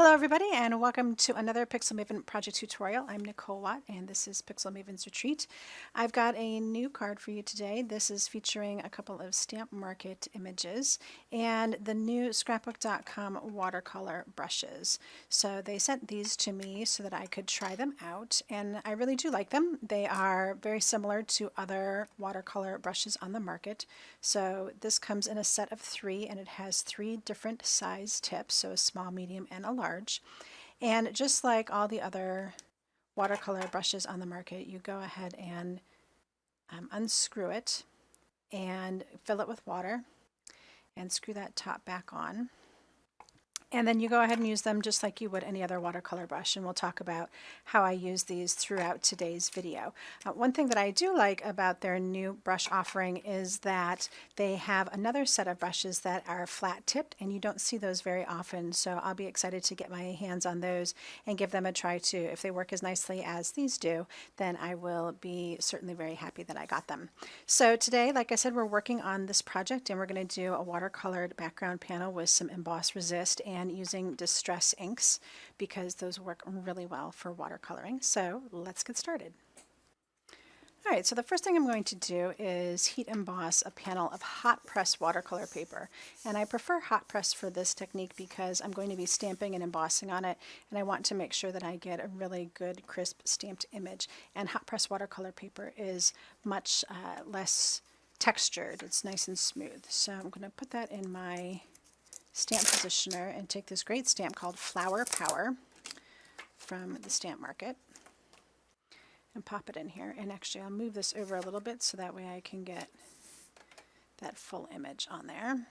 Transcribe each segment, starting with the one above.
Hello everybody and welcome to another Pixel Maven project tutorial. I'm Nicole Watt and this is Pixel Maven's Retreat. I've got a new card for you today. This is featuring a couple of stamp market images and the new scrapbook.com watercolor brushes. So they sent these to me so that I could try them out, and I really do like them. They are very similar to other watercolor brushes on the market. So this comes in a set of 3 and it has 3 different size tips, so a small, medium, and a large. And just like all the other watercolor brushes on the market, you go ahead and unscrew it and fill it with water and screw that top back on. And then you go ahead and use them just like you would any other watercolor brush, and we'll talk about how I use these throughout today's video. One thing that I do like about their new brush offering is that they have another set of brushes that are flat tipped, and you don't see those very often, so I'll be excited to get my hands on those and give them a try too. If they work as nicely as these do, then I will be certainly very happy that I got them. So today, like I said, we're working on this project and we're going to do a watercolored background panel with some emboss resist and using distress inks because those work really well for watercoloring. So let's get started. All right, so the first thing I'm going to do is heat emboss a panel of hot press watercolor paper. And I prefer hot press for this technique because I'm going to be stamping and embossing on it, and I want to make sure that I get a really good crisp stamped image. And hot press watercolor paper is much less textured. It's nice and smooth. So I'm going to put that in my stamp positioner and take this great stamp called Flower Power from the stamp market and pop it in here. And actually I'll move this over a little bit so that way I can get that full image on there. And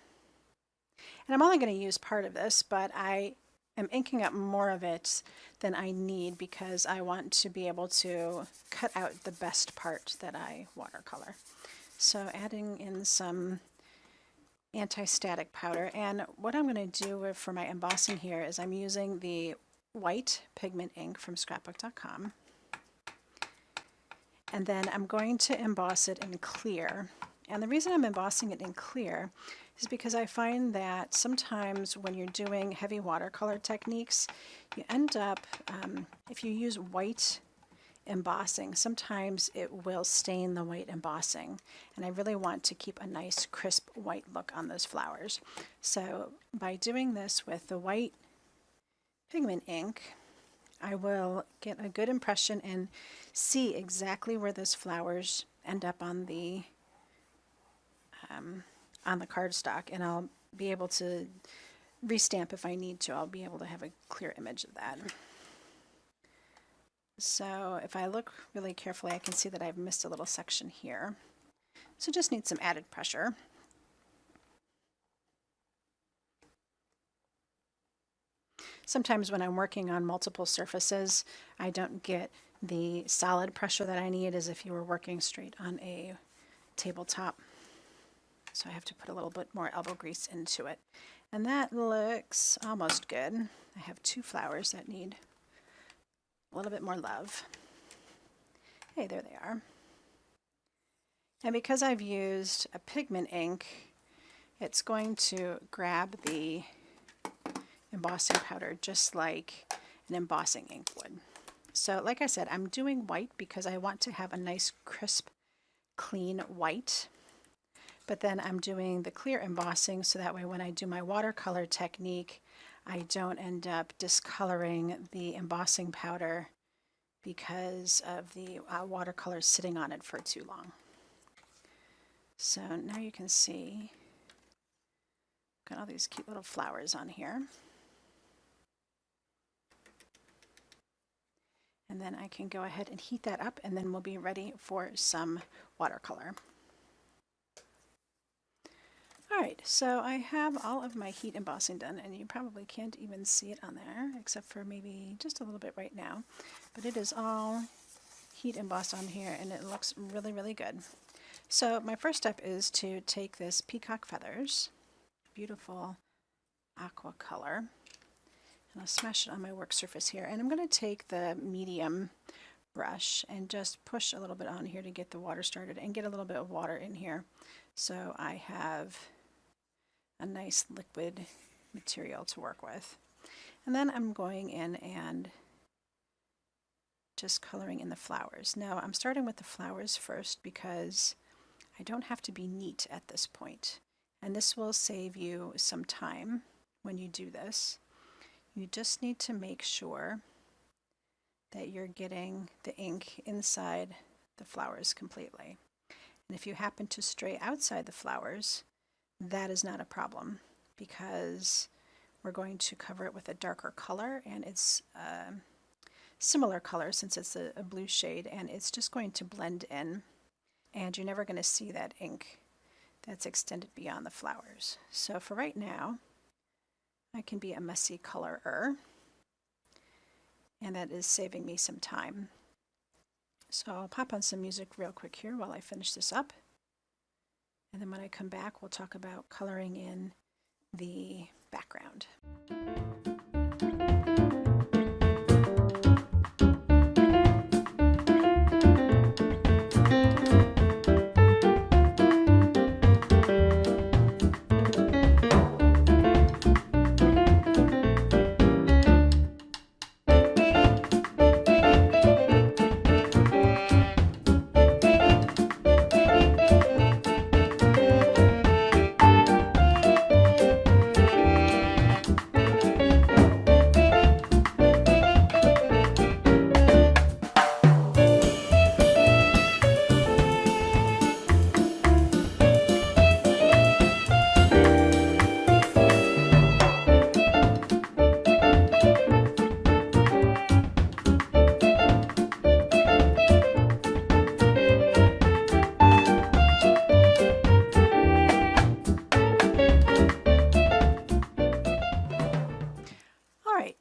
I'm only going to use part of this, but I am inking up more of it than I need because I want to be able to cut out the best part that I watercolor. So adding in some anti-static powder, and what I'm going to do for my embossing here is I'm using the white pigment ink from scrapbook.com, and then I'm going to emboss it in clear. And the reason I'm embossing it in clear is because I find that sometimes when you're doing heavy watercolor techniques, you end up, if you use white embossing, sometimes it will stain the white embossing, and I really want to keep a nice crisp white look on those flowers. So by doing this with the white pigment ink, I will get a good impression and see exactly where those flowers end up on the cardstock, and I'll be able to restamp if I need to. I'll be able to have a clear image of that. So if I look really carefully, I can see that I've missed a little section here. So just need some added pressure. Sometimes when I'm working on multiple surfaces, I don't get the solid pressure that I need as if you were working straight on a tabletop. So I have to put a little bit more elbow grease into it. And that looks almost good. I have 2 flowers that need a little bit more love. Hey, there they are. And because I've used a pigment ink, it's going to grab the embossing powder just like an embossing ink would. So like I said, I'm doing white because I want to have a nice crisp, clean white. But then I'm doing the clear embossing so that way when I do my watercolor technique, I don't end up discoloring the embossing powder because of the watercolor sitting on it for too long. So now you can see, got all these cute little flowers on here. And then I can go ahead and heat that up, and then we'll be ready for some watercolor. Alright, so I have all of my heat embossing done, and you probably can't even see it on there, except for maybe just a little bit right now. But it is all heat embossed on here, and it looks really, really good. So my first step is to take this peacock feathers, beautiful aqua color, and I'll smash it on my work surface here. And I'm going to take the medium brush and just push a little bit on here to get the water started and get a little bit of water in here. So I have a nice liquid material to work with. And then I'm going in and just coloring in the flowers. Now I'm starting with the flowers first because I don't have to be neat at this point. And this will save you some time when you do this. You just need to make sure that you're getting the ink inside the flowers completely. And if you happen to stray outside the flowers, that is not a problem because we're going to cover it with a darker color, and it's a similar color since it's a blue shade, and it's just going to blend in, and you're never going to see that ink that's extended beyond the flowers. So for right now, I can be a messy colorer, and that is saving me some time. So I'll pop on some music real quick here while I finish this up. And then when I come back, we'll talk about coloring in the background.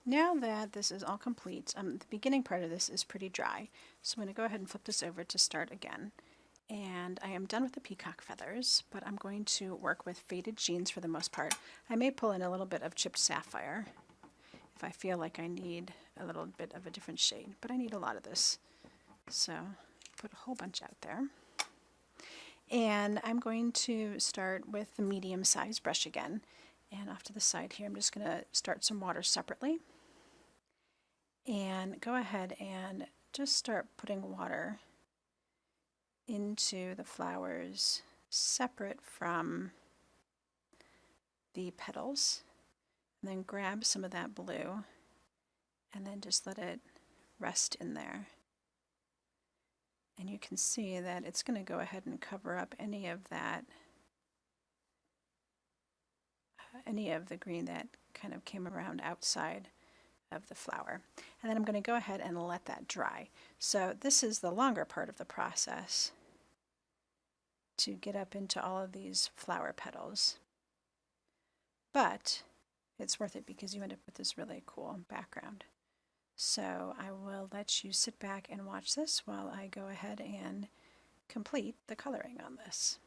Now that this is all complete, the beginning part of this is pretty dry, so I'm going to go ahead and flip this over to start again. And I am done with the peacock feathers, but I'm going to work with faded jeans for the most part. I may pull in a little bit of chipped sapphire if I feel like I need a little bit of a different shade, but I need a lot of this. So put a whole bunch out there. And I'm going to start with the medium size brush again. And off to the side here, I'm just going to start some water separately. And go ahead and just start putting water into the flowers separate from the petals. And then grab some of that blue and then just let it rest in there. And you can see that it's going to go ahead and cover up any of that, any of the green that kind of came around outside of the flower. And then I'm going to go ahead and let that dry. So this is the longer part of the process to get up into all of these flower petals. But it's worth it because you end up with this really cool background. So I will let you sit back and watch this while I go ahead and complete the coloring on this.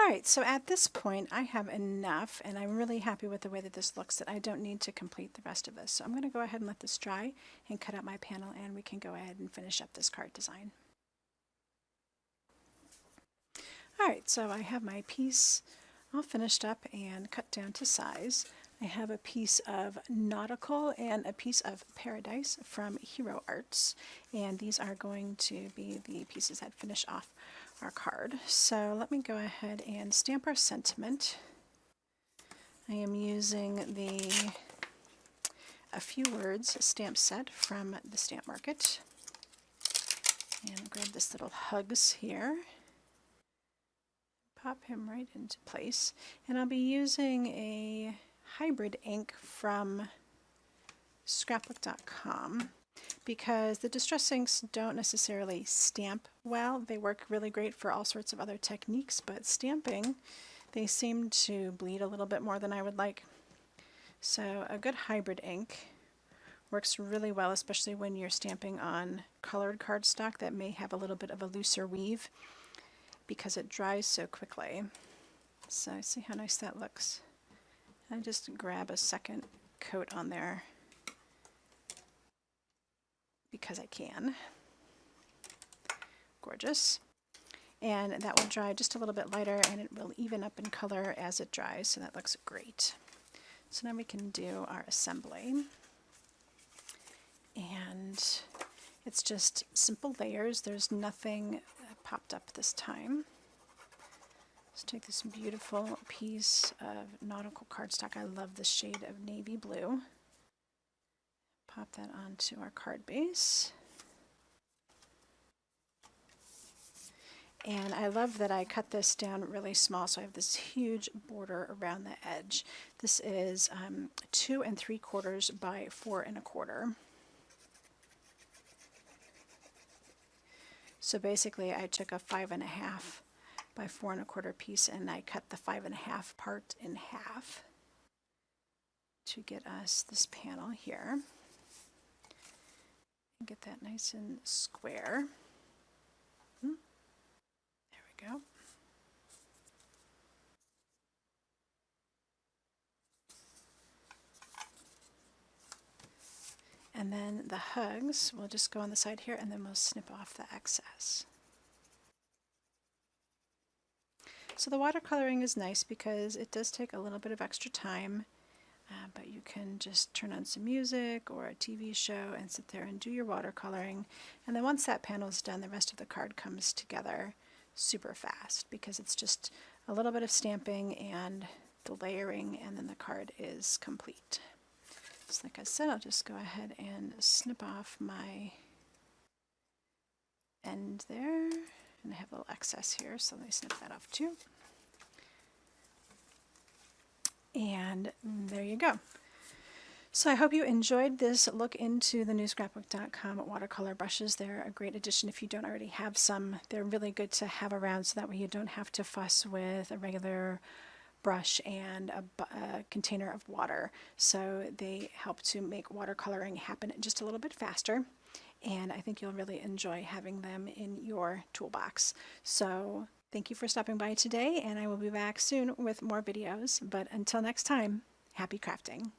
Alright, so at this point I have enough, and I'm really happy with the way that this looks, that I don't need to complete the rest of this. So I'm going to go ahead and let this dry and cut out my panel, and we can go ahead and finish up this card design. Alright, so I have my piece all finished up and cut down to size. I have a piece of Nautical and a piece of Paradise from Hero Arts, and these are going to be the pieces that finish off our card. So let me go ahead and stamp our sentiment. I am using the A Few Words stamp set from the Stamp Market, and grab this little Hugs here. Pop him right into place, and I'll be using a hybrid ink from scrapbook.com because the distress inks don't necessarily stamp well. They work really great for all sorts of other techniques, but stamping, they seem to bleed a little bit more than I would like. So a good hybrid ink works really well, especially when you're stamping on colored cardstock that may have a little bit of a looser weave, because it dries so quickly. So see how nice that looks. I just grab a second coat on there because I can. Gorgeous. And that will dry just a little bit lighter, and it will even up in color as it dries, so that looks great. So now we can do our assembly. And it's just simple layers. There's nothing popped up this time. Let's take this beautiful piece of nautical cardstock. I love this shade of navy blue. Pop that onto our card base. And I love that I cut this down really small, so I have this huge border around the edge. This is 2 3/4 by 4 1/4. So basically I took a 5 1/2 by 4 1/4 piece, and I cut the 5 1/2 part in half to get us this panel here. And get that nice and square. There we go. And then the hugs will just go on the side here, and then we'll snip off the excess. So the watercoloring is nice because it does take a little bit of extra time, but you can just turn on some music or a TV show and sit there and do your watercoloring. And then once that panel is done, the rest of the card comes together super fast because it's just a little bit of stamping and the layering, and then the card is complete. So like I said, I'll just go ahead and snip off my end there. And I have a little excess here, so let me snip that off too. And there you go. So I hope you enjoyed this look into the new scrapbook.com watercolor brushes. They're a great addition if you don't already have some. They're really good to have around, so that way you don't have to fuss with a regular brush and a container of water. So they help to make watercoloring happen just a little bit faster. And I think you'll really enjoy having them in your toolbox. So thank you for stopping by today, and I will be back soon with more videos. But until next time, happy crafting.